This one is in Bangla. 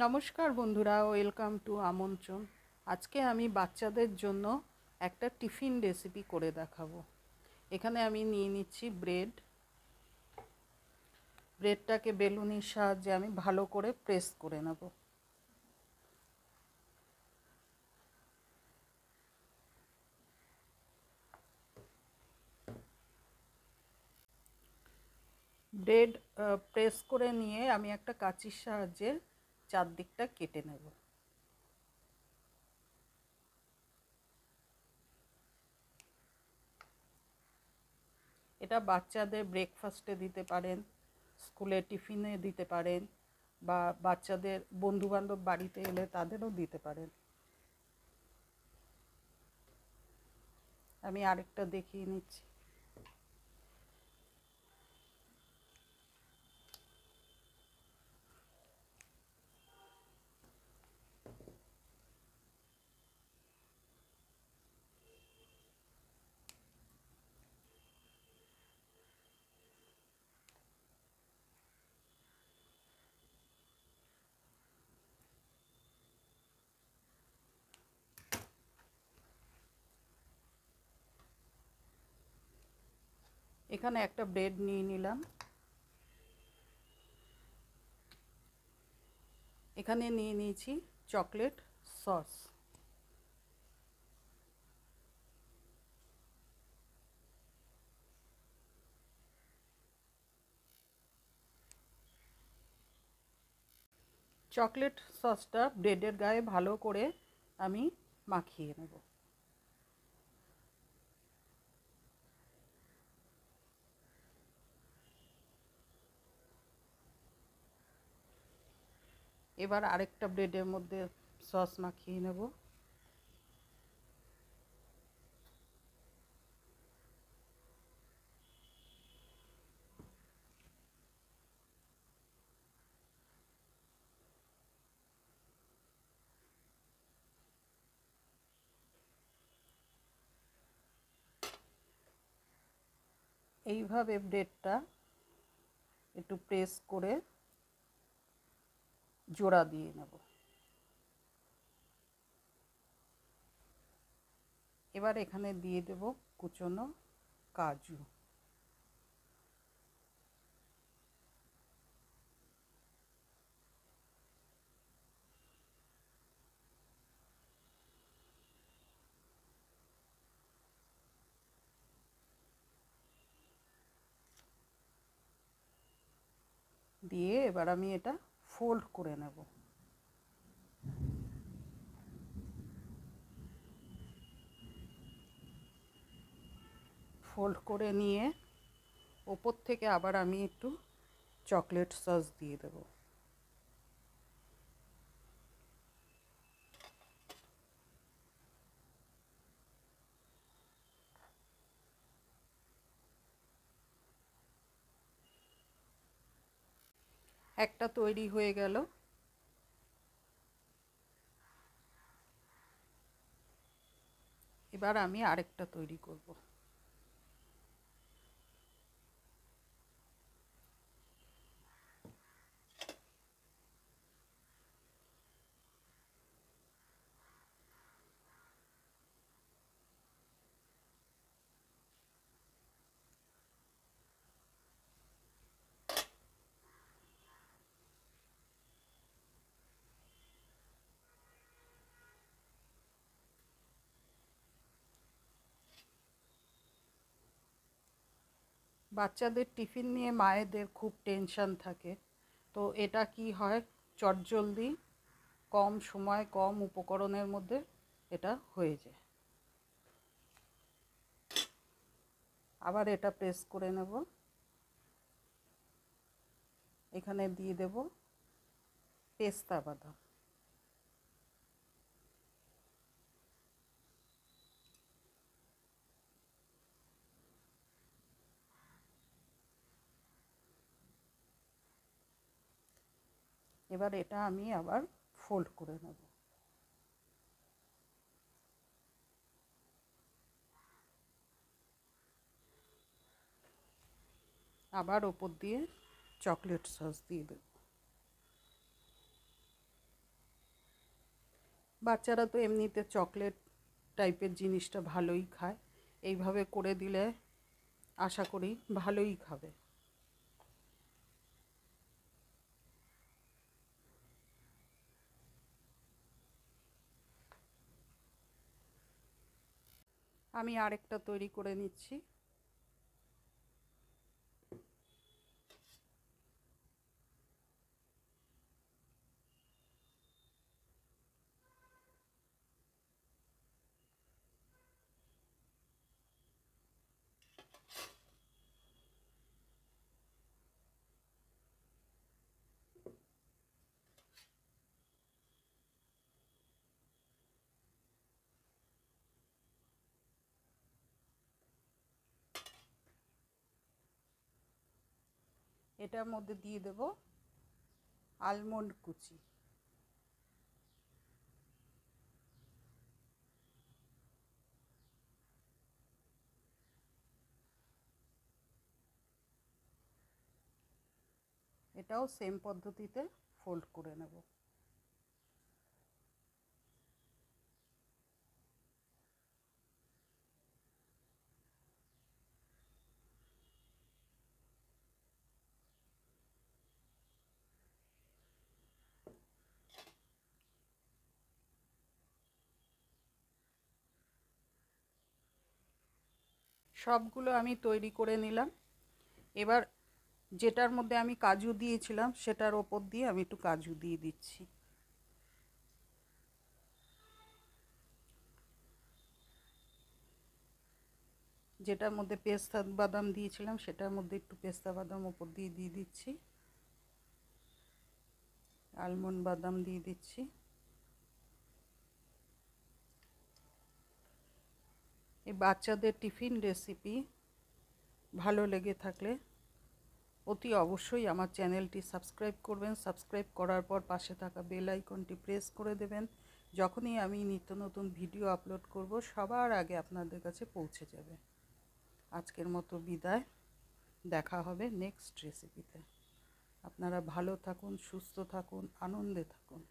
নমস্কার বন্ধুরা, ওয়েলকাম টু আমন্ত্রণ। আজকে আমি বাচ্চাদের জন্য একটা টিফিন রেসিপি করে দেখাবো। এখানে আমি নিয়ে নিচ্ছি ব্রেডটাকে বেলুনির সাহায্যে আমি ভালো করে প্রেস করে নেব। ব্রেড প্রেস করে নিয়ে আমি একটা কাঁচির সাহায্যে চারদিকটা কেটে নেব। এটা বাচ্চাদের ব্রেকফাস্টে দিতে পারেন, স্কুলে টিফিনে দিতে পারেন, বা বাচ্চাদের বন্ধুবান্ধব বাড়িতে এলে তাদেরও দিতে পারেন। আমি আরেকটা দেখিয়ে নিচ্ছি। এখানে একটা ব্রেড নিয়ে নিলাম। এখানে নিয়ে নিয়েছি চকলেট সস। চকলেট সসটা ব্রেডের গায়ে ভালো করে আমি মাখিয়ে নেব। এবার আরেকটা ব্রেডের মধ্যে সস মাখিয়ে নেব। এইভাবে ব্রেডটা একটু প্রেস করে জোড়া দিয়ে নেব। এবার এখানে দিয়ে দেব কুচনো কাজু। দিয়ে এবার আমি এটা ফোল্ড করে নেব। ফোল্ড করে নিয়ে ওপর থেকে আবার আমি একটু চকলেট সস দিয়ে দেব। একটা তৈরি হয়ে গেল। এবার আমি আরেকটা তৈরি করব। বাচ্চাদের টিফিন নিয়ে মায়েদের খুব টেনশন থাকে, তো এটা কি হয়, চটজলদি কম সময় কম উপকরণের মধ্যে এটা হয়ে যায়। আবার এটা প্রেস করে নেব। এখানে দিয়ে দেব পেস্তা বাদাম। এবার এটা আমি আবার ফোল্ড করে নেব। আবার ওপর দিয়ে চকলেট সস দিয়ে দেব। বাচ্চারা তো এমনিতে চকলেট টাইপের জিনিসটা ভালোই খায়, এইভাবে করে দিলে আশা করি ভালোই খাবে। আমি আরেকটা তৈরি করে নিচ্ছি। এটার মধ্যে দিয়ে দেব আলমন্ড কুচি। এটাও সেম পদ্ধতিতে ফোল্ড করে নেব। সবগুলো আমি তৈরি করে নিলাম। এবার যেটার মধ্যে আমি কাজু দিয়েছিলাম সেটার ওপর দিয়ে আমি একটু কাজু দিয়ে দিচ্ছি। যেটার মধ্যে পেস্তা বাদাম দিয়েছিলাম সেটার মধ্যে একটু পেস্তা বাদাম ওপর দিয়ে দিয়ে দিচ্ছি, আলমন্ড বাদাম দিয়ে দিচ্ছি। এই বাচ্চাদের টিফিন রেসিপি ভালো লেগে থাকলে অতি অবশ্যই আমার চ্যানেলটি সাবস্ক্রাইব করবেন। সাবস্ক্রাইব করার পর পাশে থাকা বেল আইকনটি প্রেস করে দেবেন। যখনই আমি নিত্য নতুন ভিডিও আপলোড করব সবার আগে আপনাদের কাছে পৌঁছে যাবে। আজকের মতো বিদায়, দেখা হবে নেক্সট রেসিপিতে। আপনারা ভালো থাকুন, সুস্থ থাকুন, আনন্দে থাকুন।